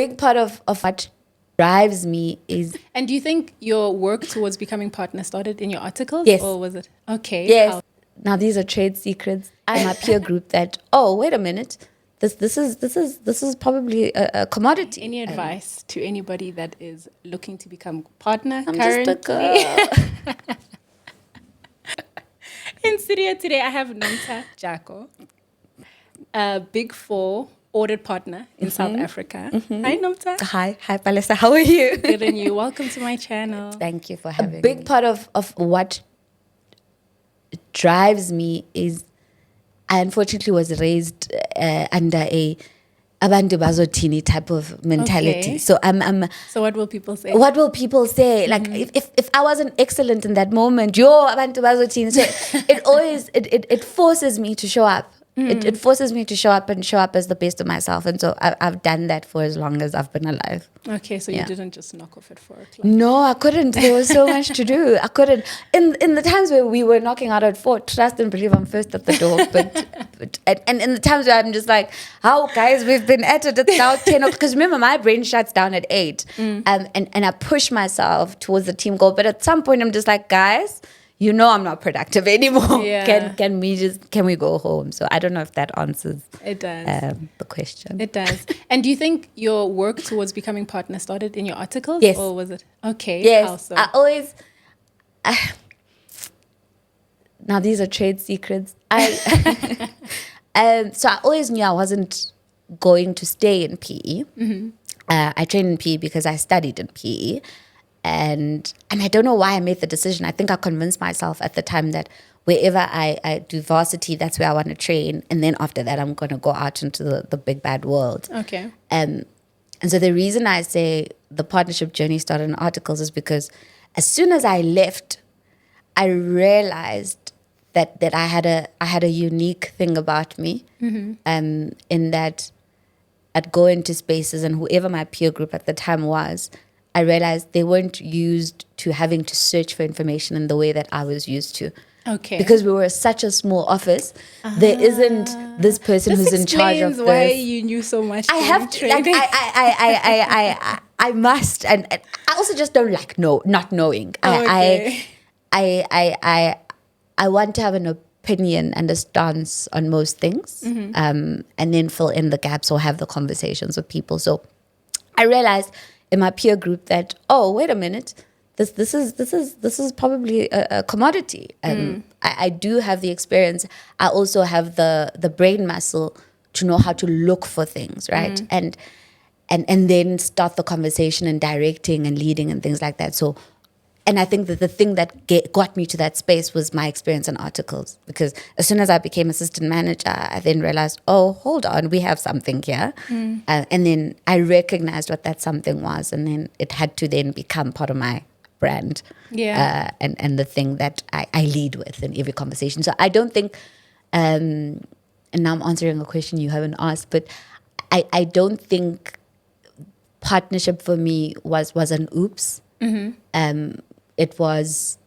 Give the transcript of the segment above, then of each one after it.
big part of what drives me is And do you think your work towards becoming partner started in your articles? Yes. Or was it? Okay. yes. How- Now these are trade secrets. I'm a peer group that wait a minute, this is probably a commodity. Any advice to anybody that is looking to become partner I'm currently? just a girl. In studio today, I have Nomtha Jako, a Big Four audit partner in South Africa. Hi, Nomtha. Hi, Palesa. How are you? Good and you. Welcome to my channel. Thank you for having me. A big part of what drives me is I unfortunately was raised under a abantu bazothini type of mentality. Okay. So I'm So what will people say? what will people say? Like if I wasn't excellent in that moment, yo abantu bazothini. So it always it forces me to show up. It forces me to show up and show up as the best of myself. And so I've done that for as long as I've been alive. Okay, so you Yeah. didn't just knock off at 4 o'clock. No, I couldn't. There was so much to do. I couldn't. In the times where we were knocking out at 4, trust and believe I'm first at the door. But and in the times where I'm just like, how guys, we've been at it. It's now 10 o'clock. Because remember, my brain shuts down at 8. And I push myself towards the team goal. But at some point, I'm just like, guys, you know I'm not productive anymore. Yeah. Can we go home? So I don't know if that answers It does. the question. It does. And do you think your work towards becoming partner started in your articles? Yes. Or was it? Okay. Yes, How so? I always. Now these are trade secrets. So I always knew I wasn't going to stay in PE. I trained in PE because I studied in PE, and I don't know why I made the decision. I think I convinced myself at the time that wherever I do varsity, that's where I want to train, and then after that, I'm going to go out into the big bad world. Okay. And so the reason I say the partnership journey started in articles is because as soon as I left, I realized that I had a unique thing about me, in that I'd go into spaces and whoever my peer group at the time was, I realized they weren't used to having to search for information in the way that I was used to. Okay. Because we were such a small office, there isn't this person This who's in charge of explains this. why you knew so much. I have to, like, I must, and I also just don't like not knowing. Okay. I want to have an opinion and a stance on most things, and then fill in the gaps or have the conversations with people. So I realized in my peer group that wait a minute, this is probably a commodity. I do have the experience. I also have the brain muscle to know how to look for things, right? And then start the conversation and directing and leading and things like that. So, and I think that the thing that got me to that space was my experience in articles. Because as soon as I became assistant manager, I then realized, hold on, we have something here. And then I recognized what that something was. And then it had to then become part of my brand. Yeah. And the thing that I lead with in every conversation. So I don't think, and now I'm answering a question you haven't asked, but I don't think partnership for me was an oops. It was,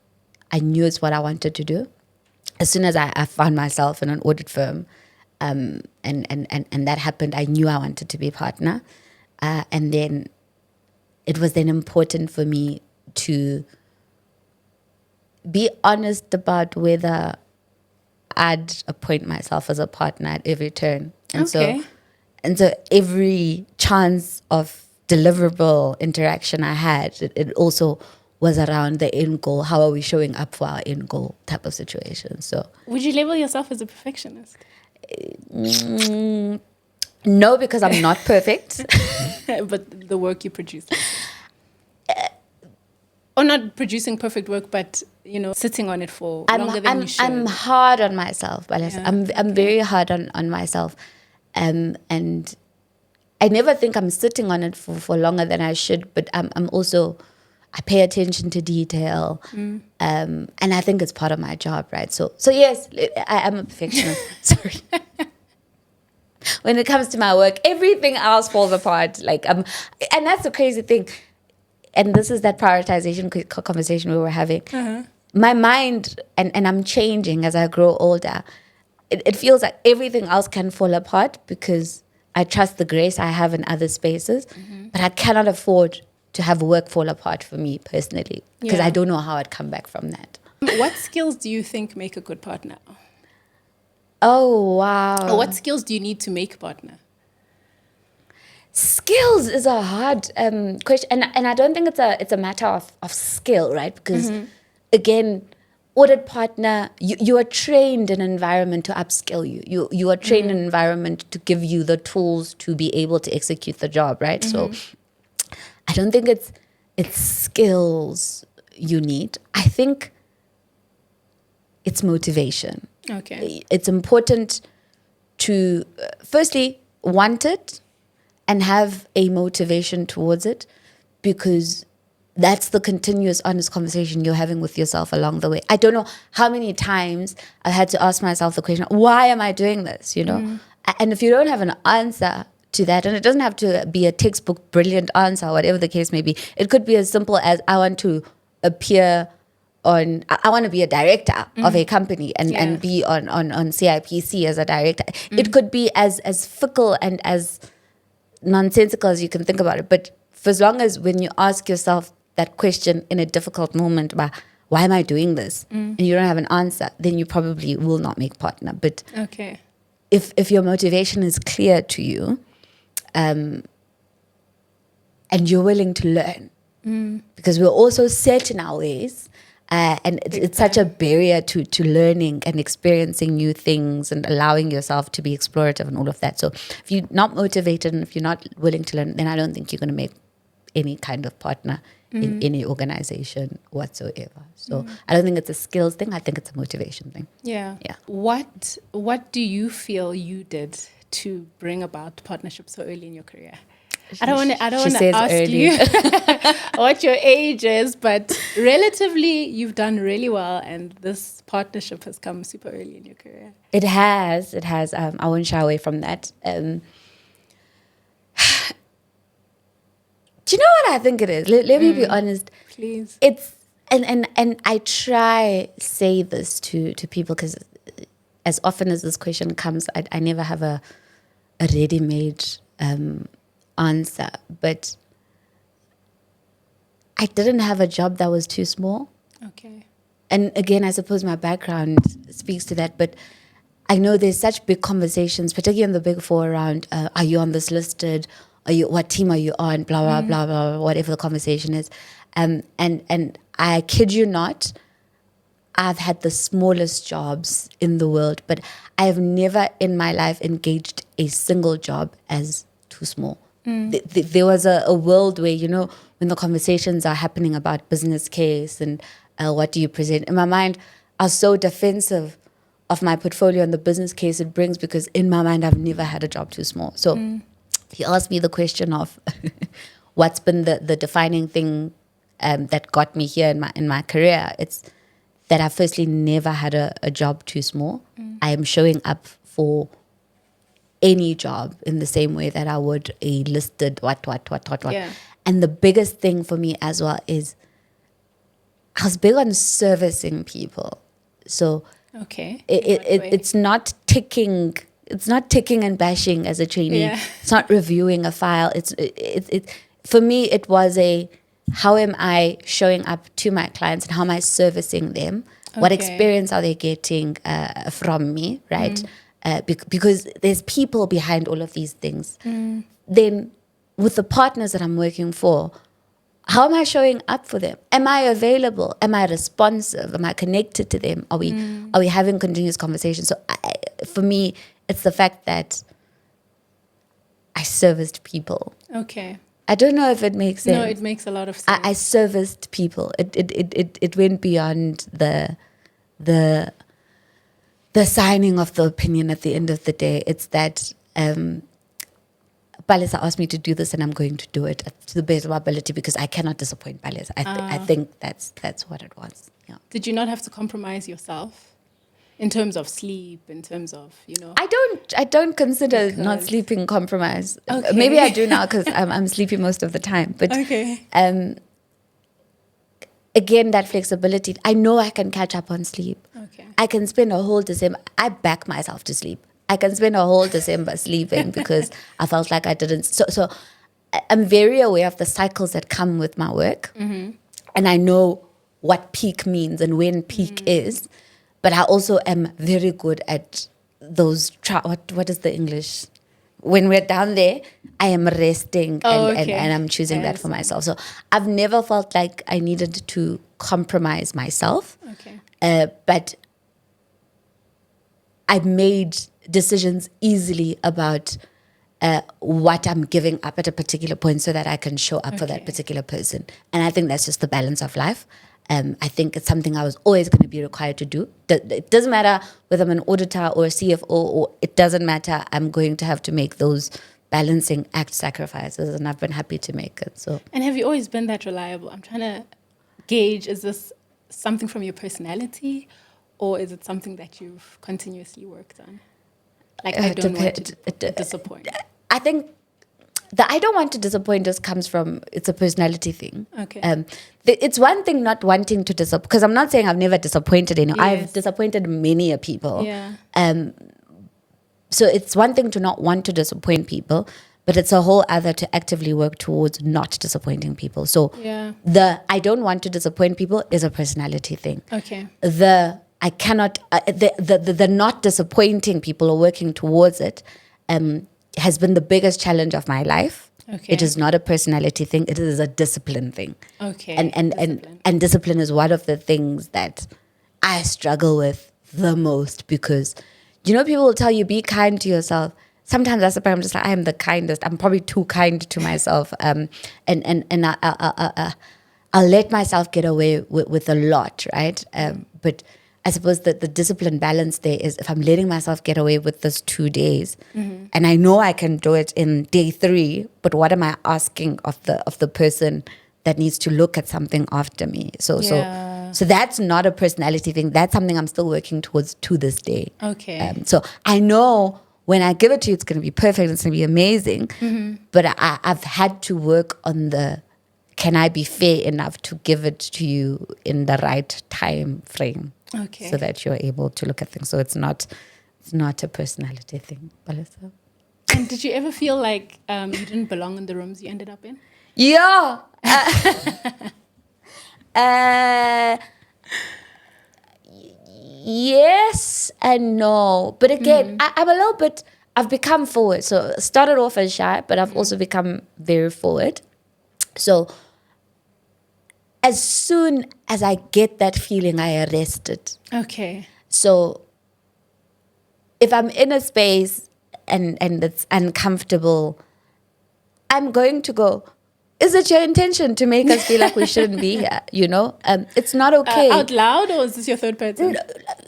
I knew it's what I wanted to do. As soon as I found myself in an audit firm, and that happened, I knew I wanted to be a partner. And then it was then important for me to be honest about whether I'd appoint myself as a partner at every turn. And Okay. so every chance of deliverable interaction I had, it also was around the end goal. How are we showing up for our end goal type of situation? So Would you label yourself as a perfectionist? no, because I'm not perfect. But the work you produce. Or not producing perfect work, but, sitting on it for longer than you should. I'm hard on myself, but Yeah, I'm very hard on myself. And I never think I'm sitting on it for longer than I should, but I'm also, I pay attention to detail. And I think it's part of my job, right? So yes, I am a perfectionist. Sorry. When it comes to my work, everything else falls apart. And that's the crazy thing. And this is that prioritization conversation we were having. My mind, and I'm changing as I grow older, it feels like everything else can fall apart because I trust the grace I have in other spaces, but I cannot afford to have work fall apart for me personally because I don't know how I'd come back from that. What skills do you think make a good partner? Oh, wow. Or what skills do you need to make a partner? Skills is a hard question. And I don't think it's a matter of skill, right? Because, again, audit partner, you are trained in an environment to upskill you. You are trained in an environment to give you the tools to be able to execute the job, right? So I don't think it's skills you need. I think it's motivation. Okay. It's important to, firstly, want it and have a motivation towards it, because that's the continuous honest conversation you're having with yourself along the way. I don't know how many times I've had to ask myself the question, why am I doing this? You know? And if you don't have an answer to that, and it doesn't have to be a textbook brilliant answer, whatever the case may be, it could be as simple as I want to appear on, I want to be a director of a company and be on CIPC as a director. It could be as fickle and as nonsensical as you can think about it. But for as long as when you ask yourself that question in a difficult moment about why am I doing this, and you don't have an answer, then you probably will not make partner. But if your motivation is clear to you, and you're willing to learn, because we're also set in our ways, and it's such a barrier to learning and experiencing new things and allowing yourself to be explorative and all of that. So if you're not motivated and if you're not willing to learn, then I don't think you're going to make any kind of partner in any organization whatsoever. So I don't think it's a skills thing. I think it's a motivation thing. Yeah. What do you feel you did to bring about partnership so early in your career? I don't want to ask you what your age is, but relatively you've done really well, and this partnership has come super early in your career. It has. I won't shy away from that. Do you know what I think it is? Let me be honest. Please. It's and I try say this to people, because as often as this question comes, I never have a ready-made answer. But I didn't have a job that was too small. Okay. And again, I suppose my background speaks to that. But I know there's such big conversations, particularly in the Big Four, around are you on this listed? What team are you on? Blah blah blah blah. Whatever the conversation is, and I kid you not, I've had the smallest jobs in the world, but I have never in my life engaged a single job as too small. There was a world where, you know, when the conversations are happening about business case and what do you present, in my mind, I was so defensive of my portfolio and the business case it brings, because in my mind, I've never had a job too small. So he asked me the question of what's been the defining thing that got me here in my career. It's that I firstly never had a job too small. I am showing up for any job in the same way that I would a listed what. Yeah. And the biggest thing for me as well is I was big on servicing people. So it's not ticking. It's not ticking and bashing as a trainee. Yeah. It's not reviewing a file. It's for me. It was how am I showing up to my clients and how am I servicing them? What experience are they getting from me, right? Because there's people behind all of these things. Then with the partners that I'm working for, how am I showing up for them? Am I available? Am I responsive? Am I connected to them? Are we having continuous conversations? So for me, it's the fact that I serviced people. Okay. I don't know if it makes sense. No, it makes a lot of sense. I serviced people. It went beyond the signing of the opinion at the end of the day. It's that Palesa asked me to do this, and I'm going to do it to the best of my ability, because I cannot disappoint Palesa. I think that's what it was. Yeah. Did you not have to compromise yourself in terms of sleep, in terms of, you know? I don't consider not sleeping compromise. Okay. Maybe I do now, because I'm sleepy most of the time. But again, that flexibility. I know I can catch up on sleep. Okay. I can spend a whole December. I back myself to sleep. I can spend a whole December sleeping because I felt like I didn't. So I'm very aware of the cycles that come with my work. And I know what peak means and when peak is. But I also am very good at those, what is the English? When we're down there, I am resting and I'm choosing that for myself. So I've never felt like I needed to compromise myself. But I've made decisions easily about what I'm giving up at a particular point so that I can show up for that particular person. And I think that's just the balance of life. I think it's something I was always going to be required to do. It doesn't matter whether I'm an auditor or a CFO, or it doesn't matter. I'm going to have to make those balancing act sacrifices, and I've been happy to make it. So. And have you always been that reliable? I'm trying to gauge, is this something from your personality, or is it something that you've continuously worked on? Like, I don't want to disappoint. I think the I don't want to disappoint just comes from, it's a personality thing. It's one thing not wanting to disappoint, because I'm not saying I've never disappointed anyone. I've disappointed many people. So it's one thing to not want to disappoint people, but it's a whole other to actively work towards not disappointing people. So the I don't want to disappoint people is a personality thing. The I cannot, the not disappointing people or working towards it has been the biggest challenge of my life. It is not a personality thing. It is a discipline thing. And discipline is one of the things that I struggle with the most, because, you know, people will tell you, be kind to yourself. Sometimes I suppose I'm just like, I am the kindest. I'm probably too kind to myself. And I'll let myself get away with a lot, right? But I suppose that the discipline balance there is, if I'm letting myself get away with this 2 days, and I know I can do it in day 3, but what am I asking of the person that needs to look at something after me? So that's not a personality thing. That's something I'm still working towards to this day. So I know when I give it to you, it's going to be perfect. It's going to be amazing. But I've had to work on can I be fair enough to give it to you in the right time frame? So that you're able to look at things. So it's not a personality thing. And did you ever feel like you didn't belong in the rooms you ended up in? Yeah. Yes and no. But again, I'm a little bit, I've become forward. So started off as shy, but I've also become very forward. So as soon as I get that feeling, I arrest it. So if I'm in a space and it's uncomfortable, I'm going to go, is it your intention to make us feel like we shouldn't be here? You know, it's not okay. Out loud, or is this your third person?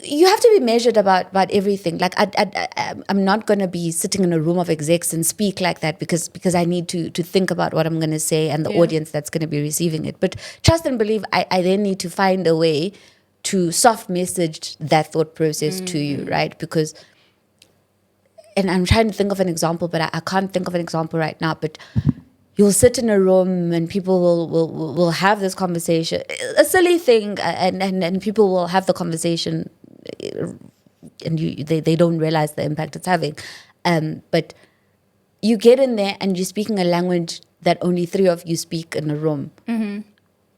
You have to be measured about everything. Like I'm not going to be sitting in a room of execs and speak like that because I need to think about what I'm going to say and the audience that's going to be receiving it. But trust and believe, I then need to find a way to soft message that thought process to you, right? Because, and I'm trying to think of an example, but I can't think of an example right now. But you'll sit in a room and people will have this conversation, a silly thing, and people will have the conversation, and they don't realize the impact it's having. But you get in there and you're speaking a language that only 3 of you speak in a room.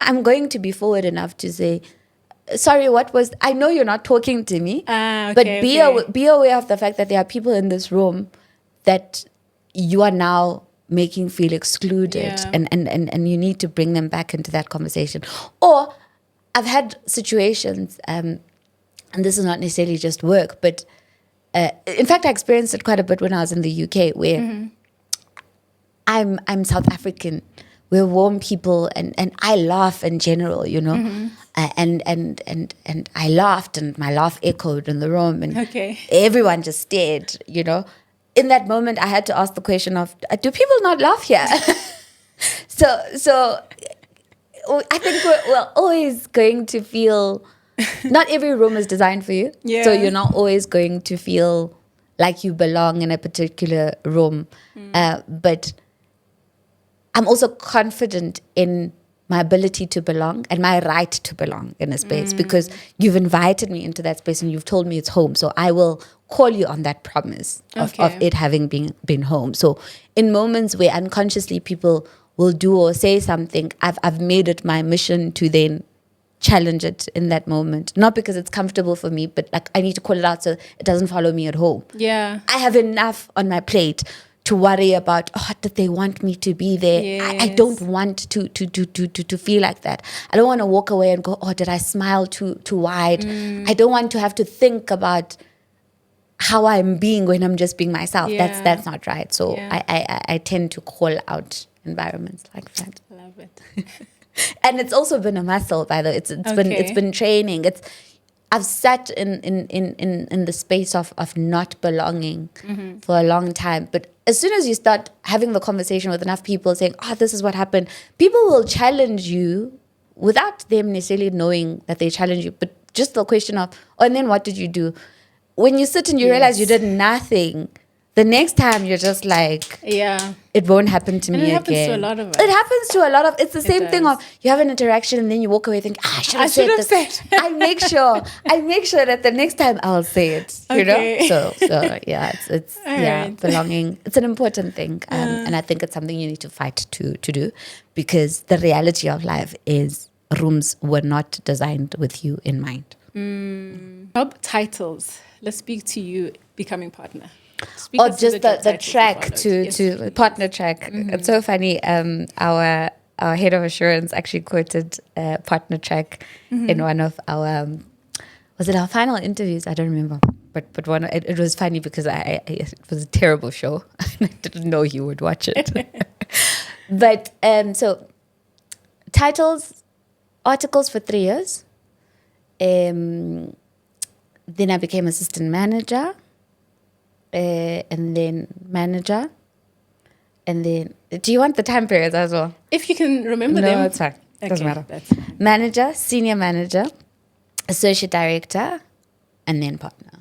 I'm going to be forward enough to say, sorry, I know you're not talking to me, but be aware of the fact that there are people in this room that you are now making feel excluded, and you need to bring them back into that conversation. Or I've had situations, and this is not necessarily just work, but in fact I experienced it quite a bit when I was in the UK, where I'm South African. We're warm people, and I laugh in general, you know, and I laughed, and my laugh echoed in the room, and everyone just stared, you know. In that moment, I had to ask the question of, do people not laugh here? So I think we're always going to feel, not every room is designed for you. So you're not always going to feel like you belong in a particular room. But I'm also confident in my ability to belong and my right to belong in a space because you've invited me into that space and you've told me it's home. So I will call you on that promise of it having been home. So in moments where unconsciously people will do or say something, I've made it my mission to then challenge it in that moment. Not because it's comfortable for me, but like I need to call it out so it doesn't follow me at home. Yeah. I have enough on my plate to worry about, did they want me to be there? Yes. I don't want to feel like that. I don't want to walk away and go, did I smile too wide? I don't want to have to think about how I'm being when I'm just being myself. Yeah. That's not right. So I tend to call out environments like that. Love it. And it's also been a muscle, by the way. It's been training. I've sat in the space of not belonging for a long time. But as soon as you start having the conversation with enough people saying, this is what happened, people will challenge you without them necessarily knowing that they challenge you. But just the question of, and then what did you do? When you sit and you realize you did nothing, the next time you're just like, it won't happen to me again. It happens to a lot of us. It happens to a lot of, it's the same thing of you have an interaction and then you walk away thinking, I should have said this. I make sure that the next time I'll say it, you know? So yeah, it's right. Belonging. It's an important thing. And I think it's something you need to fight to do because the reality of life is rooms were not designed with you in mind. Job titles. Let's speak to you becoming partner. Or just the track to partner track. It's so funny. Our head of assurance actually quoted partner track in one of our was it our final interviews? I don't remember, but one it was funny because it was a terrible show. I didn't know you would watch it. But so titles, articles for 3 years. Then I became assistant manager. And then manager, and then do you want the time periods as well? If you can remember them. No, it's fine. Doesn't matter. Manager, senior manager, associate director, and then partner.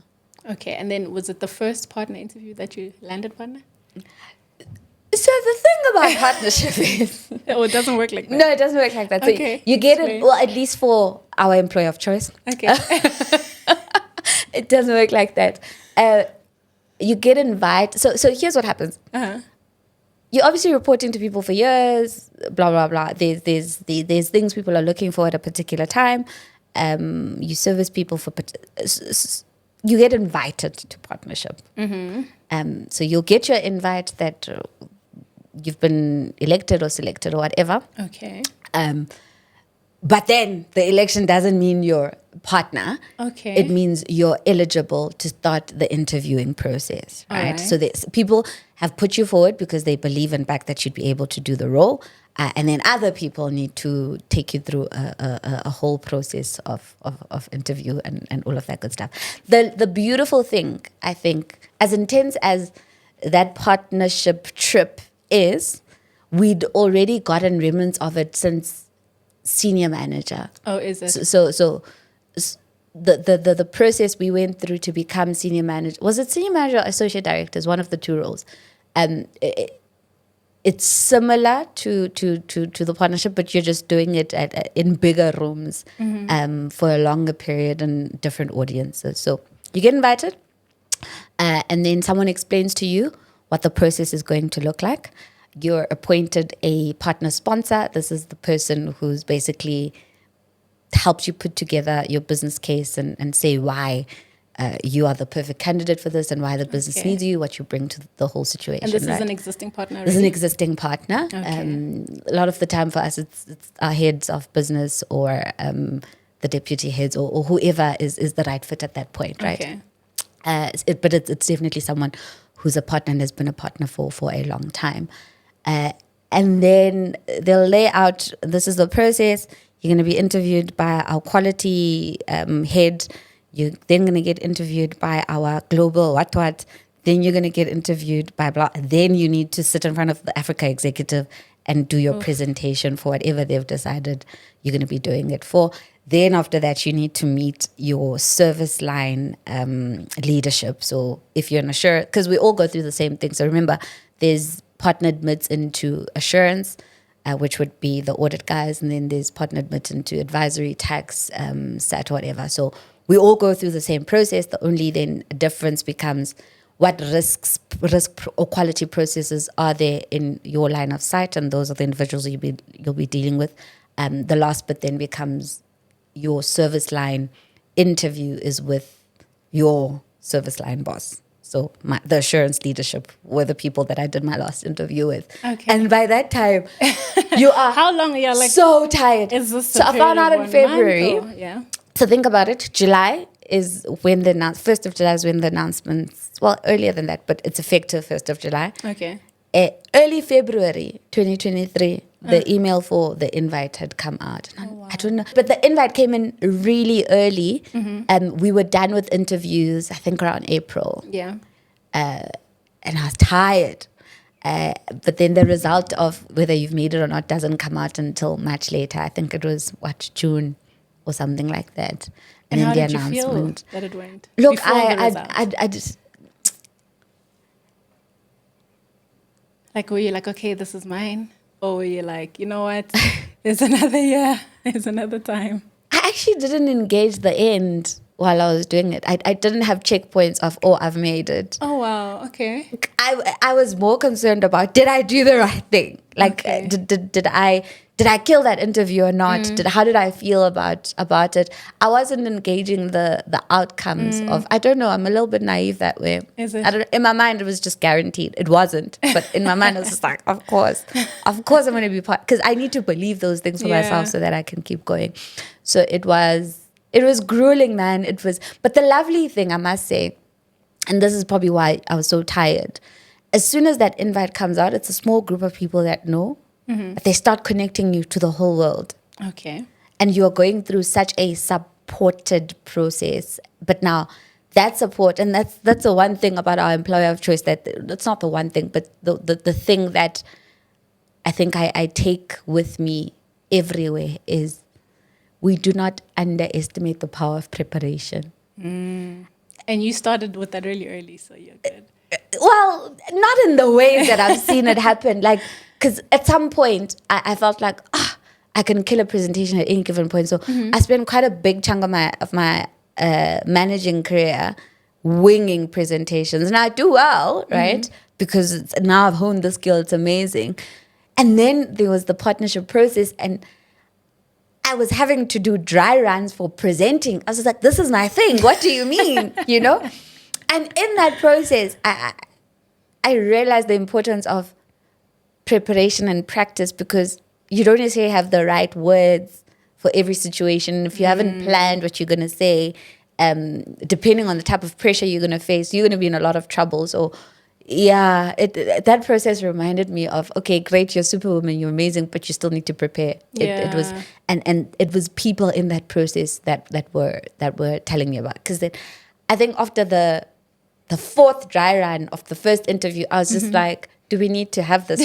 Okay, and then was it the first partner interview that you landed partner? So the thing about partnership is... it doesn't work like that. No, it doesn't work like that. So you get it, well, at least for our employer of choice. Okay. It doesn't work like that. You get invited. So here's what happens. You're obviously reporting to people for years, blah, blah, blah. There's things people are looking for at a particular time. You service people for... you get invited to partnership. So you'll get your invite that you've been elected or selected or whatever. Okay. But then the election doesn't mean you're partner. Okay. It means you're eligible to start the interviewing process, right? So people have put you forward because they believe and back that you'd be able to do the role. And then other people need to take you through a whole process of interview and all of that good stuff. The beautiful thing, I think, as intense as that partnership trip is, we'd already gotten remnants of it since senior manager. Oh, is it? So the process we went through to become senior manager, was it senior manager or associate director? Is one of the two roles. It's similar to the partnership, but you're just doing it in bigger rooms for a longer period and different audiences. So you get invited, and then someone explains to you what the process is going to look like. You're appointed a partner sponsor. This is the person who's basically helps you put together your business case and say why you are the perfect candidate for this and why the business needs you, what you bring to the whole situation. And this is an existing partner? This is an existing partner. Okay. A lot of the time for us, it's our heads of business or the deputy heads or whoever is the right fit at that point, right? Okay. But it's definitely someone who's a partner and has been a partner for a long time. And then they'll lay out, this is the process. You're going to be interviewed by our quality head. You're then going to get interviewed by our global what. Then you're going to get interviewed by blah. Then you need to sit in front of the Africa executive and do your presentation for whatever they've decided you're going to be doing it for. Then after that, you need to meet your service line leadership. So if you're an assurance, because we all go through the same thing. So remember, there's partner admits into assurance. which would be the audit guys, and then there's partner admitted to advisory, tax, SAT, whatever. So we all go through the same process. The only then difference becomes what risk or quality processes are there in your line of sight, and those are the individuals you'll be dealing with. The last bit then becomes your service line interview is with your service line boss. So the assurance leadership were the people that I did my last interview with. Okay. And by that time, you are how long are you like so tired. Is this so I found out in February. Yeah. So think about it. July is when 1st of July is when the announcements, well, earlier than that, but it's effective 1st of July. Okay. Early February 2023, the email for the invite had come out. I don't know. But the invite came in really early. And we were done with interviews, I think around April. Yeah. And I was tired. But then the result of whether you've made it or not doesn't come out until much later. I think it was, June or something like that. And then how the did announcement. You feel that it went? Look, I just... Like, were you like, okay, this is mine? Or were you like, you know what, there's another year, there's another time? I actually didn't engage the end while I was doing it. I didn't have checkpoints of, I've made it. Oh, wow, okay. I was more concerned about, did I do the right thing? Like, Okay. did I kill that interview or not? How did I feel about it? I wasn't engaging the outcomes of, I don't know, I'm a little bit naive that way. Is it? In my mind, it was just guaranteed. It wasn't. But in my mind, it was just like, of course I'm going to be part, because I need to believe those things for myself so that I can keep going. So it was grueling, man. But the lovely thing, I must say, and this is probably why I was so tired, as soon as that invite comes out, it's a small group of people that know. But they start connecting you to the whole world. Okay. And you are going through such a supported process. But now that support, and that's the one thing about our employer of choice, that's not the one thing, but the thing that I think I take with me everywhere is we do not underestimate the power of preparation. And you started with that really early, so you're good. Well, not in the ways that I've seen it happen. Like, because at some point I felt like, I can kill a presentation at any given point. So I spent quite a big chunk of my managing career winging presentations. And I do well, right? Because now I've honed the skill. It's amazing. And then there was the partnership process, and I was having to do dry runs for presenting. I was like, this is my thing. What do you mean? You know? And in that process, I realized the importance of preparation and practice, because you don't necessarily have the right words for every situation. If you haven't planned what you're going to say, depending on the type of pressure you're going to face, you're going to be in a lot of trouble. So yeah, that process reminded me of, okay, great, you're superwoman, you're amazing, but you still need to prepare. It was, and it was people in that process that were telling me about. Because then I think after the fourth dry run of the first interview, I was just like, do we need to have this?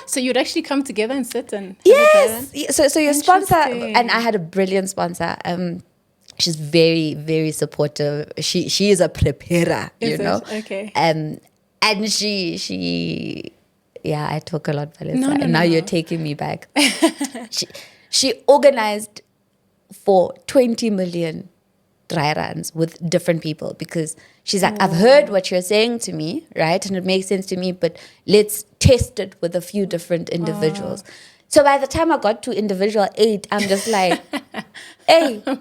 So you'd actually come together and sit and yes. So your sponsor, and I had a brilliant sponsor. She's very, very supportive. She is a preparer, you know. Okay. And she I talk a lot, Vanessa, and now you're taking me back. she organized for 20 million dry runs with different people, because she's like, I've heard what you're saying to me, right? And it makes sense to me, but let's test it with a few different individuals. So by the time I got to individual 8, I'm just like, hey, I'm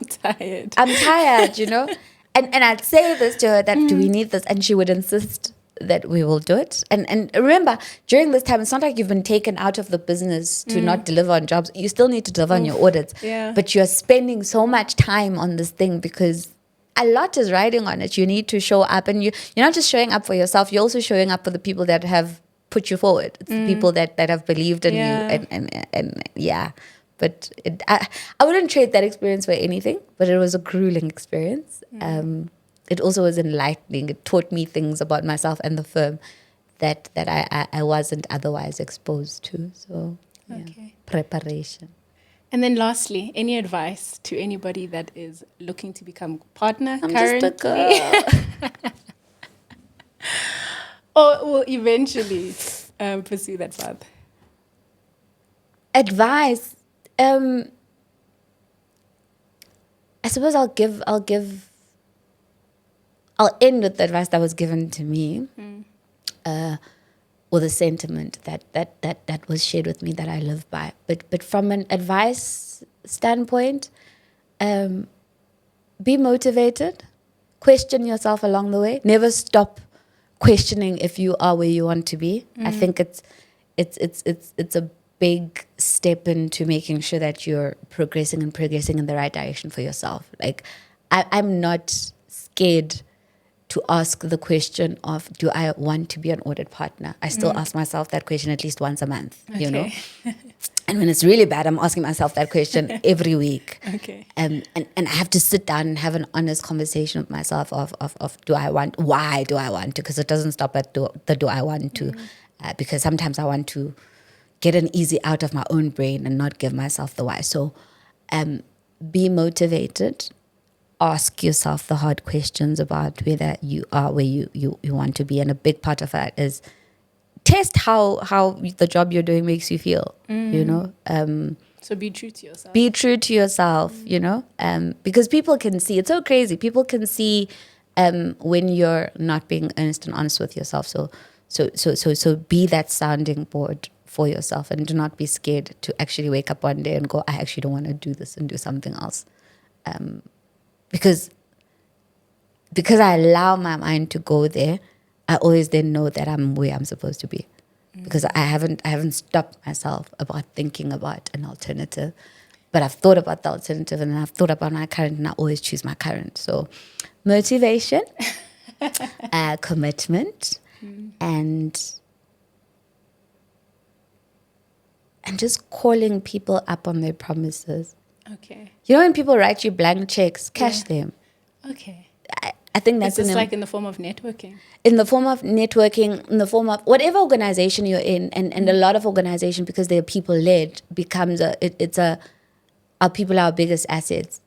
tired, you know? And I'd say this to her, that do we need this? And she would insist that we will do it. And remember, during this time, it's not like you've been taken out of the business to not deliver on jobs. You still need to deliver on your audits. Yeah. But you're spending so much time on this thing because a lot is riding on it. You need to show up, and you're not just showing up for yourself, you're also showing up for the people that have put you forward. It's the people that have believed in you. And yeah. But I wouldn't trade that experience for anything, but it was a grueling experience. It also was enlightening. It taught me things about myself and the firm that I wasn't otherwise exposed to. So, preparation. And then lastly, any advice to anybody that is looking to become partner I'm currently? just a girl. Or will eventually pursue that path? Advice. I suppose I'll end with the advice that was given to me, or the sentiment that was shared with me that I live by. But from an advice standpoint, be motivated, question yourself along the way. Never stop questioning if you are where you want to be. I think it's a big step into making sure that you're progressing in the right direction for yourself. Like I'm not scared to ask the question of, do I want to be an audit partner? I still ask myself that question at least once a month, you know? And when it's really bad, I'm asking myself that question every week. Okay. And I have to sit down and have an honest conversation with myself of why do I want to? Because it doesn't stop at do I want to. Because sometimes I want to get an easy out of my own brain and not give myself the why. So be motivated. Ask yourself the hard questions about whether you are where you want to be. And a big part of that is test how the job you're doing makes you feel, you know. So be true to yourself. Be true to yourself, you know, because people can see. It's so crazy. People can see when you're not being earnest and honest with yourself. So be that sounding board for yourself, and do not be scared to actually wake up one day and go, I actually don't want to do this and do something else. Because I allow my mind to go there, I always then know that I'm where I'm supposed to be. Because I haven't stopped myself about thinking about an alternative. But I've thought about the alternative, and then I've thought about my current, and I always choose my current. So motivation, commitment, and just calling people up on their promises. Okay. You know, when people write you blank checks, cash them. Okay. I think that's like in the form of networking. In the form of networking, in the form of whatever organization you're in, and a lot of organization, because they're people led, becomes our people are our biggest assets.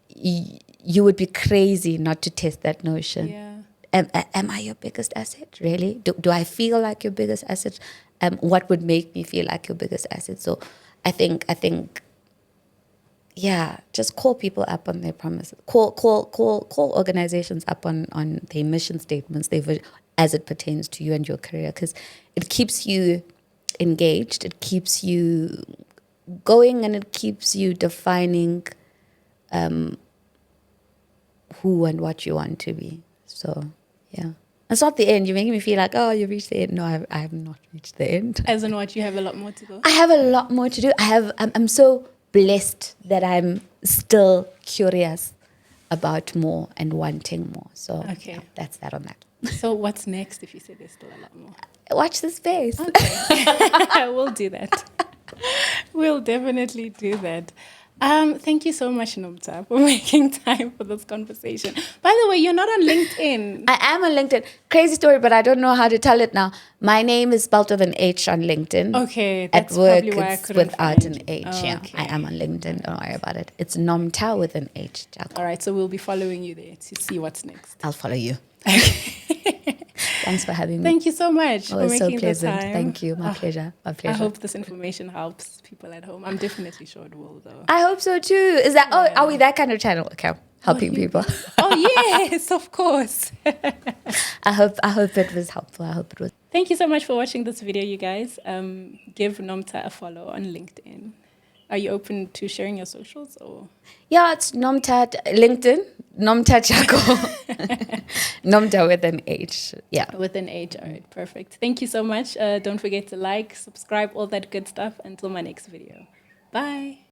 You would be crazy not to test that notion. Yeah. Am I your biggest asset? Really? Do I feel like your biggest asset? What would make me feel like your biggest asset? So I think yeah, just call people up on their promises. Call organizations up on their mission statements, as it pertains to you and your career, because it keeps you engaged, it keeps you going, and it keeps you defining who and what you want to be. So yeah. It's not the end. You're making me feel like, oh, you reached the end. No, I have not reached the end. As in what? You have a lot more to go? I have a lot more to do. I'm so blessed that I'm still curious about more and wanting more. So okay. Yeah, that's that on that. So what's next if you say there's still a lot more? Watch this space. Okay. We'll do that. We'll definitely do that. Thank you so much, Nomtha, for making time for this conversation. By the way, you're not on LinkedIn. I am on LinkedIn. Crazy story, but I don't know how to tell it now. My name is spelled with an H on LinkedIn. Okay, that's at work, probably why it's without an H. Oh, yeah, okay. I am on LinkedIn. Don't worry about it. It's Nomtha with an H. Jako. All right, so we'll be following you there to see what's next. I'll follow you. Thanks for having me. Thank you so much for making so pleasant. the time. Thank you. My pleasure. My pleasure. I hope this information helps people at home. I'm definitely sure it will, though. I hope so too. Is that? Yeah. Oh, are we that kind of channel? Okay, helping people. Oh yes, of course. I hope it was helpful. I hope it was. Thank you so much for watching this video, you guys. Give Nomtha a follow on LinkedIn. Are you open to sharing your socials or? Yeah, it's Nomtha LinkedIn. Nomtha Jako. Nomtha with an H. Yeah. With an H. All right, perfect. Thank you so much. Don't forget to like, subscribe, all that good stuff. Until my next video. Bye.